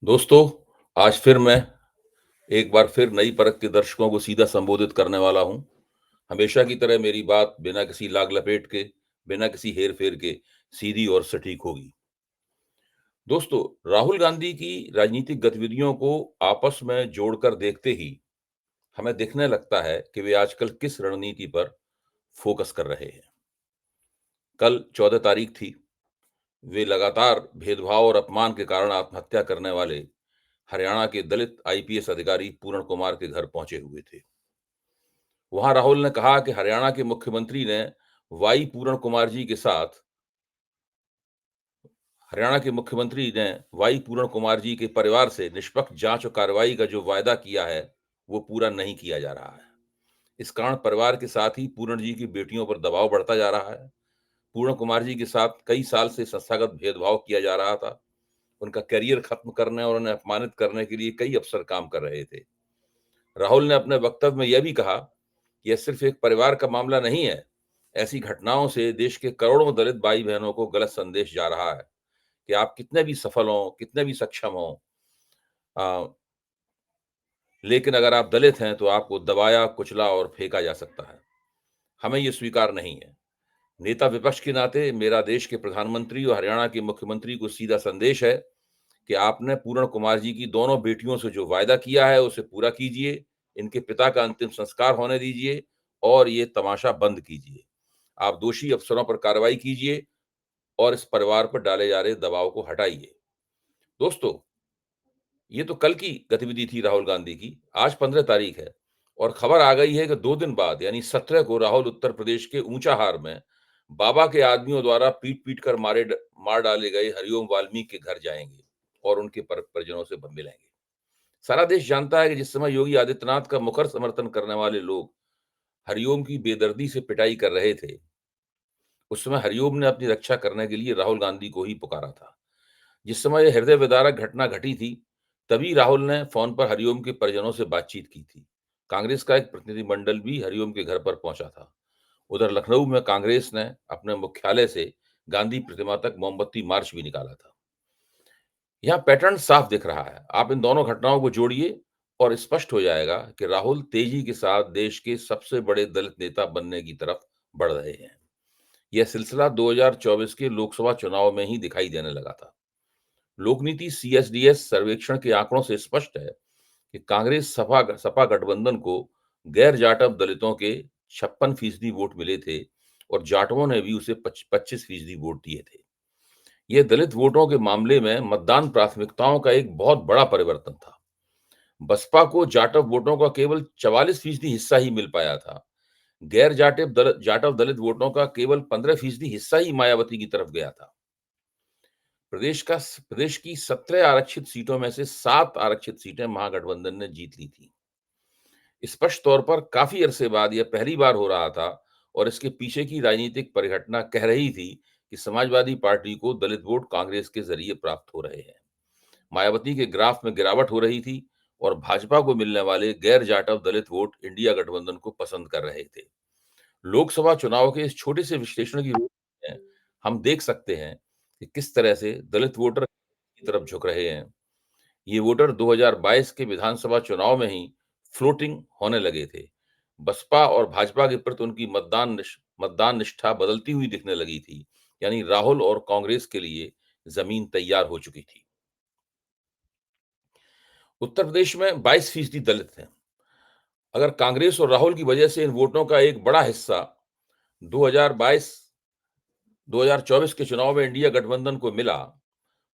दोस्तों, आज फिर मैं एक बार फिर नई परख के दर्शकों को सीधा संबोधित करने वाला हूं। हमेशा की तरह मेरी बात बिना किसी लाग लपेट के, बिना किसी हेर-फेर के सीधी और सटीक होगी। दोस्तों, राहुल गांधी की राजनीतिक गतिविधियों को आपस में जोड़कर देखते ही हमें दिखने लगता है कि वे आजकल किस रणनीति पर फोकस कर रहे हैं। कल 14 तारीख थी। वे लगातार भेदभाव और अपमान के कारण आत्महत्या करने वाले हरियाणा के दलित आईपीएस अधिकारी पूर्ण कुमार के घर पहुंचे हुए थे। वहां राहुल ने कहा कि हरियाणा के मुख्यमंत्री ने वाई पूर्ण कुमार जी के साथ हरियाणा के मुख्यमंत्री ने वाई पूर्ण कुमार जी के परिवार से निष्पक्ष जांच और कार्रवाई का जो वायदा किया है, वो पूरा नहीं किया जा रहा है। इस कारण परिवार के साथ ही पूर्ण जी की बेटियों पर दबाव बढ़ता जा रहा है। पूर्ण कुमार जी के साथ कई साल से संस्थागत भेदभाव किया जा रहा था। उनका करियर खत्म करने और उन्हें अपमानित करने के लिए कई अफसर काम कर रहे थे। राहुल ने अपने वक्तव्य में यह भी कहा कि यह सिर्फ एक परिवार का मामला नहीं है। ऐसी घटनाओं से देश के करोड़ों दलित भाई बहनों को गलत संदेश जा रहा है कि आप कितने भी सफल हों, कितने भी सक्षम हों, लेकिन अगर आप दलित हैं तो आपको दबाया, कुचला और फेंका जा सकता है। हमें ये स्वीकार नहीं है। नेता विपक्ष के नाते मेरा देश के प्रधानमंत्री और हरियाणा के मुख्यमंत्री को सीधा संदेश है कि आपने पूर्ण कुमार जी की दोनों बेटियों से जो वायदा किया है उसे पूरा कीजिए, इनके पिता का अंतिम संस्कार होने दीजिए और ये तमाशा बंद कीजिए। आप दोषी अफसरों पर कार्रवाई कीजिए और इस परिवार पर डाले जा रहे दबाव को हटाइए। दोस्तों, ये तो कल की गतिविधि थी राहुल गांधी की। आज 15 तारीख है और खबर आ गई है कि 2 दिन बाद यानी 17 को राहुल उत्तर प्रदेश के ऊंचाहार में बाबा के आदमियों द्वारा पीट-पीट कर मार डाले गए हरिओम वाल्मीकि के घर जाएंगे और उनके परिजनों से मिलेंगे। सारा देश जानता है कि जिस समय योगी आदित्यनाथ का मुखर समर्थन करने वाले लोग हरिओम की बेदर्दी से पिटाई कर रहे थे, उस समय हरिओम ने अपनी रक्षा करने के लिए राहुल गांधी को ही पुकारा था। जिस समय यह हृदय विदारक घटना घटी थी, तभी राहुल ने फोन पर हरिओम के परिजनों से बातचीत की थी। कांग्रेस का एक प्रतिनिधिमंडल भी हरिओम के घर पर पहुंचा था। उधर लखनऊ में कांग्रेस ने अपने मुख्यालय से गांधी प्रतिमा तक मोमबत्ती मार्च भी निकाला था। यहाँ पैटर्न साफ दिख रहा है। आप इन दोनों घटनाओं को जोड़िए और स्पष्ट हो जाएगा कि राहुल तेजी के साथ देश के सबसे बड़े दलित नेता बनने की तरफ बढ़ रहे हैं। यह सिलसिला 2024 के लोकसभा चुनाव में ही दिखाई देने लगा था। लोकनीति सीएसडीएस सर्वेक्षण के आंकड़ों से स्पष्ट है कि कांग्रेस सपा सपा गठबंधन को गैर जाटव दलितों के 56% वोट मिले थे और जाटवों ने भी उसे 25% वोट दिए थे। ये दलित वोटों के मामले में मतदान प्राथमिकताओं का एक बहुत बड़ा परिवर्तन था। बसपा को जाटव वोटों का केवल 44% हिस्सा ही मिल पाया था। गैर जाटव दलित वोटों का केवल 15% हिस्सा ही मायावती की तरफ गया था। प्रदेश की 17 आरक्षित सीटों में से 7 आरक्षित सीटें महागठबंधन ने जीत ली थी। स्पष्ट तौर पर काफी अरसे बाद यह पहली बार हो रहा था और इसके पीछे की राजनीतिक परिघटना कह रही थी कि समाजवादी पार्टी को दलित वोट कांग्रेस के जरिए प्राप्त हो रहे हैं। मायावती के ग्राफ में गिरावट हो रही थी और भाजपा को मिलने वाले गैर जाटव दलित वोट इंडिया गठबंधन को पसंद कर रहे थे। लोकसभा चुनाव के इस छोटे से विश्लेषण की रोशनी में हम देख सकते हैं कि किस तरह से दलित वोटर की तरफ झुक रहे हैं। ये वोटर 2022 के विधानसभा चुनाव में ही फ्लोटिंग होने लगे थे। बसपा और भाजपा के प्रति उनकी मतदान निष्ठा बदलती हुई दिखने लगी थी। यानी राहुल और कांग्रेस के लिए जमीन तैयार हो चुकी थी। उत्तर प्रदेश में 22% दलित हैं। अगर कांग्रेस और राहुल की वजह से इन वोटों का एक बड़ा हिस्सा 2022 2024 के चुनाव में इंडिया गठबंधन को मिला,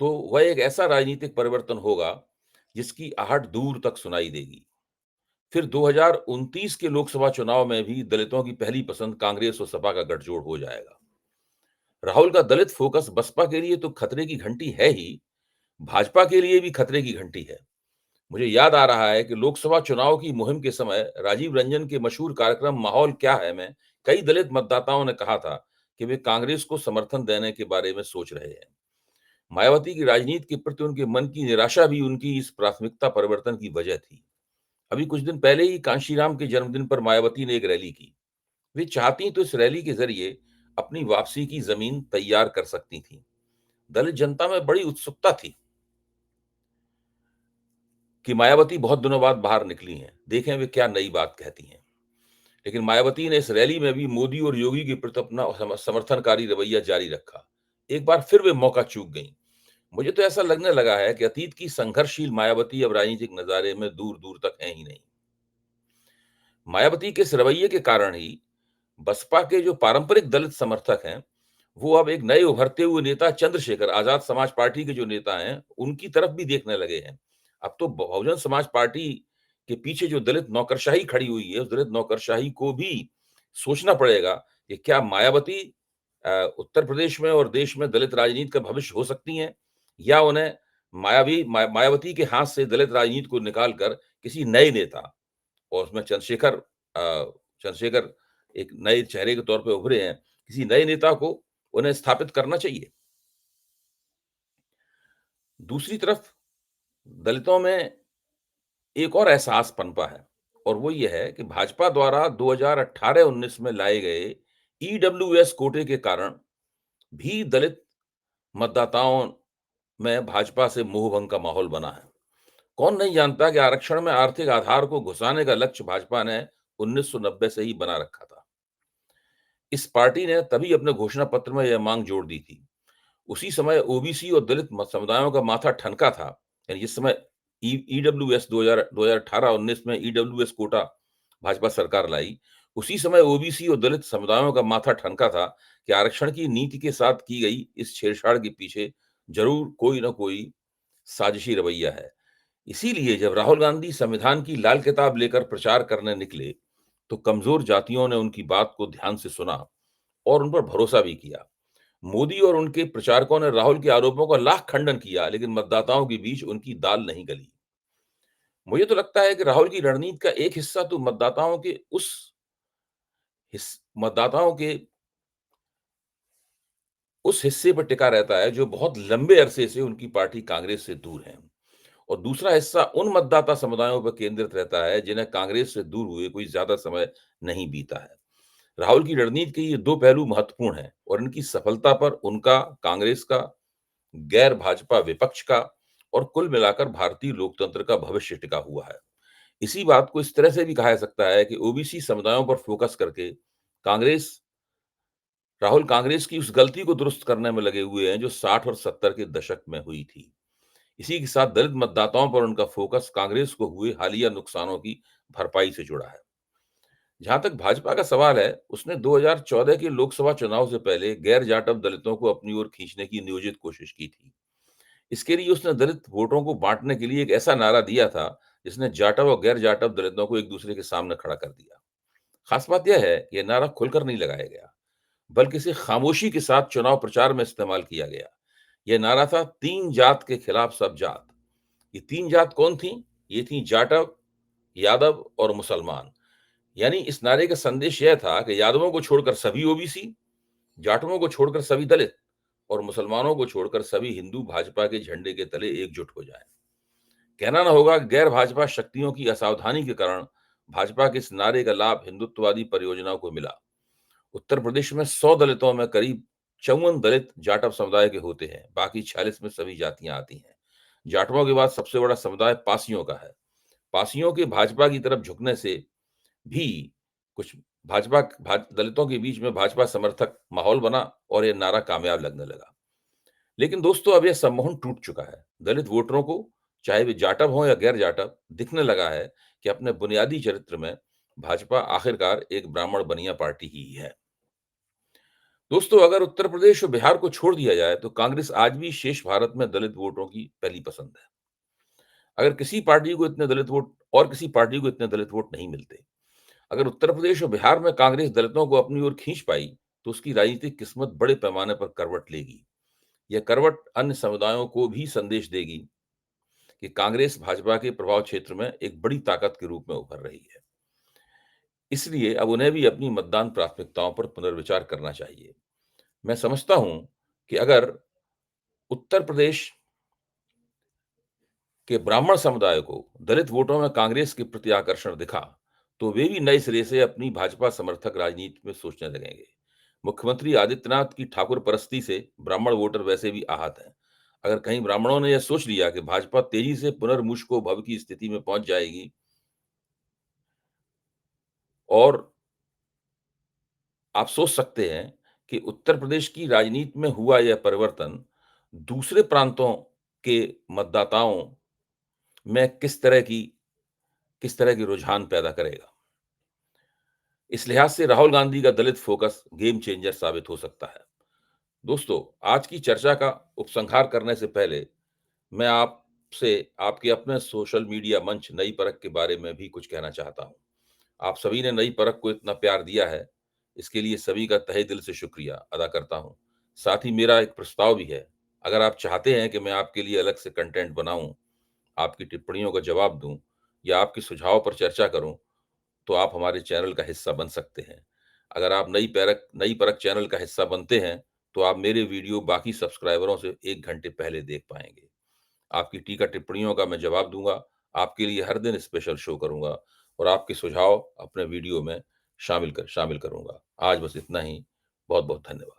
तो वह एक ऐसा राजनीतिक परिवर्तन होगा जिसकी आहट दूर तक सुनाई देगी। फिर 2029 के लोकसभा चुनाव में भी दलितों की पहली पसंद कांग्रेस और सपा का गठजोड़ हो जाएगा। राहुल का दलित फोकस बसपा के लिए तो खतरे की घंटी है ही, भाजपा के लिए भी खतरे की घंटी है। मुझे याद आ रहा है कि लोकसभा चुनाव की मुहिम के समय राजीव रंजन के मशहूर कार्यक्रम माहौल क्या है में कई दलित मतदाताओं ने कहा था कि वे कांग्रेस को समर्थन देने के बारे में सोच रहे हैं। मायावती की राजनीति के प्रति उनके मन की निराशा भी उनकी इस प्राथमिकता परिवर्तन की वजह थी। अभी कुछ दिन पहले ही कांशीराम के जन्मदिन पर मायावती ने एक रैली की। वे चाहती तो इस रैली के जरिए अपनी वापसी की जमीन तैयार कर सकती थी। दलित जनता में बड़ी उत्सुकता थी। कि मायावती बहुत दिनों बाद बाहर निकली हैं, देखें वे क्या नई बात कहती हैं। लेकिन मायावती ने इस रैली में भी मोदी और योगी के प्रति अपना समर्थनकारी रवैया जारी रखा। एक बार फिर वे मौका चूक गईं। मुझे तो ऐसा लगने लगा है कि अतीत की संघर्षशील मायावती अब राजनीतिक नजारे में दूर-दूर तक है ही नहीं। मायावती के इस रवैये के कारण ही बसपा के जो पारंपरिक दलित समर्थक हैं, वो अब एक नए उभरते हुए नेता चंद्रशेखर आजाद समाज पार्टी के जो नेता हैं, उनकी तरफ भी देखने लगे हैं। अब तो बहुजन समाज पार्टी के पीछे जो दलित नौकरशाही खड़ी हुई है, उस दलित नौकरशाही को भी सोचना पड़ेगा कि क्या मायावती उत्तर प्रदेश में और देश में दलित राजनीति का भविष्य हो सकती हैं, या उन्हें मायावती के हाथ से दलित राजनीति को निकाल कर किसी नए नेता, और उसमें चंद्रशेखर एक नए चेहरे के तौर पे उभरे हैं, किसी नए नेता को उन्हें स्थापित करना चाहिए। दूसरी तरफ दलितों में एक और एहसास पनपा है, और वो ये है कि भाजपा द्वारा 2018-19 में लाए गए ईडब्ल्यूएस कोटे के कारण भी दलित मतदाताओं में भाजपा से मोहभंग का माहौल बना है। कौन नहीं जानता कि आरक्षण में आर्थिक आधार को घुसाने का लक्ष्य भाजपा ने 1990 से ही बना रखा था। इस पार्टी ने तभी अपने घोषणा पत्र में यह मांग जोड़ दी थी। उसी समय ओबीसी और दलित समुदायों का माथा ठनका था। यानी जिस समय ईडब्ल्यूएस 2018-19 में ईडब्ल्यूएस कोटा भाजपा सरकार लाई, उसी समय ओबीसी और दलित समुदायों का माथा ठनका था कि आरक्षण की नीति के साथ की गई इस छेड़छाड़ के पीछे जरूर कोई ना कोई साजिशी रवैया है। इसीलिए जब राहुल गांधी संविधान की लाल किताब लेकर प्रचार करने निकले, तो कमजोर जातियों ने उनकी बात को ध्यान से सुना और उन पर भरोसा भी किया। मोदी और उनके प्रचारकों ने राहुल के आरोपों का लाख खंडन किया, लेकिन मतदाताओं के बीच उनकी दाल नहीं गली। मुझे तो लगता है कि राहुल की रणनीति का एक हिस्सा तो मतदाताओं के उस हिस्से पर टिका रहता है जो बहुत लंबे अरसे से उनकी पार्टी कांग्रेस से दूर है, और दूसरा हिस्सा उन मतदाता समुदायों पर केंद्रित रहता है जिन्हें कांग्रेस से दूर हुए कोई ज्यादा समय नहीं बीता है। राहुल की रणनीति के ये दो पहलू महत्वपूर्ण हैं, और इनकी सफलता पर उनका, कांग्रेस का, गैर भाजपा विपक्ष का और कुल मिलाकर भारतीय लोकतंत्र का भविष्य टिका हुआ है। इसी बात को इस तरह से भी कहा जा सकता है कि ओबीसी समुदायों पर फोकस करके कांग्रेस राहुल कांग्रेस की उस गलती को दुरुस्त करने में लगे हुए हैं जो 60 और 70 के दशक में हुई थी। इसी के साथ दलित मतदाताओं पर उनका फोकस कांग्रेस को हुए हालिया नुकसानों की भरपाई से जुड़ा है। जहां तक भाजपा का सवाल है, उसने 2014 के लोकसभा चुनाव से पहले गैर जाटव दलितों को अपनी ओर खींचने की नियोजित कोशिश की थी। इसके लिए उसने दलित वोटों को बांटने के लिए एक ऐसा नारा दिया था जिसने जाटव और गैर जाटव दलितों को एक दूसरे के सामने खड़ा कर दिया। खास बात यह है कि यह नारा खुलकर नहीं लगाया गया, बल्कि इसे खामोशी के साथ चुनाव प्रचार में इस्तेमाल किया गया। यह नारा था, तीन जात के खिलाफ सब जात। ये तीन जात कौन थी? ये थी जाटव, यादव और मुसलमान। यानी इस नारे का संदेश यह था कि यादवों को छोड़कर सभी ओबीसी, जाटवों को छोड़कर सभी दलित और मुसलमानों को छोड़कर सभी हिंदू भाजपा के झंडे के तले एकजुट हो जाएं। कहना ना होगा कि गैर भाजपा शक्तियों की असावधानी के कारण भाजपा के इस नारे का लाभ हिंदुत्ववादी परियोजनाओं को मिला। उत्तर प्रदेश में 100 दलितों में करीब 54 दलित जाटव समुदाय के होते हैं, बाकी 46 में सभी जातियां आती हैं। जाटवों के बाद सबसे बड़ा समुदाय पासियों का है। पासियों के भाजपा की तरफ झुकने से भी कुछ दलितों के बीच में भाजपा समर्थक माहौल बना और यह नारा कामयाब लगने लगा। लेकिन दोस्तों, अब यह सम्मोहन टूट चुका है। दलित वोटरों को, चाहे वे जाटव हों या गैर जाटव, दिखने लगा है कि अपने बुनियादी चरित्र में भाजपा आखिरकार एक ब्राह्मण बनिया पार्टी ही है। दोस्तों, अगर उत्तर प्रदेश और बिहार को छोड़ दिया जाए तो कांग्रेस आज भी शेष भारत में दलित वोटरों की पहली पसंद है। अगर किसी पार्टी को इतने दलित वोट और किसी पार्टी को इतने दलित वोट नहीं मिलते। अगर उत्तर प्रदेश और बिहार में कांग्रेस दलितों को अपनी ओर खींच पाई, तो उसकी राजनीतिक किस्मत बड़े पैमाने पर करवट लेगी। यह करवट अन्य समुदायों को भी संदेश देगी कि कांग्रेस भाजपा के प्रभाव क्षेत्र में एक बड़ी ताकत के रूप में उभर रही है। इसलिए अब उन्हें भी अपनी मतदान प्राथमिकताओं पर पुनर्विचार करना चाहिए। मैं समझता हूं कि अगर उत्तर प्रदेश के ब्राह्मण समुदाय को दलित वोटों में कांग्रेस के प्रति आकर्षण दिखा, तो वे भी नए सिरे से अपनी भाजपा समर्थक राजनीति में सोचने लगेंगे। मुख्यमंत्री आदित्यनाथ की ठाकुर परस्ती से ब्राह्मण वोटर वैसे भी आहत हैं। अगर कहीं ब्राह्मणों ने यह सोच लिया कि भाजपा तेजी से पुनर्मूष को भव की स्थिति में पहुंच जाएगी और आप सोच सकते हैं कि उत्तर प्रदेश की राजनीति में हुआ यह परिवर्तन दूसरे प्रांतों के मतदाताओं में किस तरह की रुझान पैदा करेगा। इस लिहाज से राहुल गांधी का दलित फोकस गेम चेंजर साबित हो सकता है। दोस्तों, आज की चर्चा का उपसंहार करने से पहले मैं आपसे आपके अपने सोशल मीडिया मंच नई परख के बारे में भी कुछ कहना चाहता हूं। आप सभी ने नई परख को इतना प्यार दिया है, इसके लिए सभी का तहे दिल से शुक्रिया अदा करता हूं। साथ ही मेरा एक प्रस्ताव भी है। अगर आप चाहते हैं कि मैं आपके लिए अलग से कंटेंट बनाऊं, आपकी टिप्पणियों का जवाब दूं या आपके सुझाव पर चर्चा करूं, तो आप हमारे चैनल का हिस्सा बन सकते हैं। अगर आप नई परख चैनल का हिस्सा बनते हैं, तो आप मेरे वीडियो बाकी सब्सक्राइबरों से 1 घंटे पहले देख पाएंगे। आपकी टीका टिप्पणियों का मैं जवाब दूंगा, आपके लिए हर दिन स्पेशल शो करूंगा और आपके सुझाव अपने वीडियो में शामिल करूंगा। आज बस इतना ही। बहुत बहुत धन्यवाद।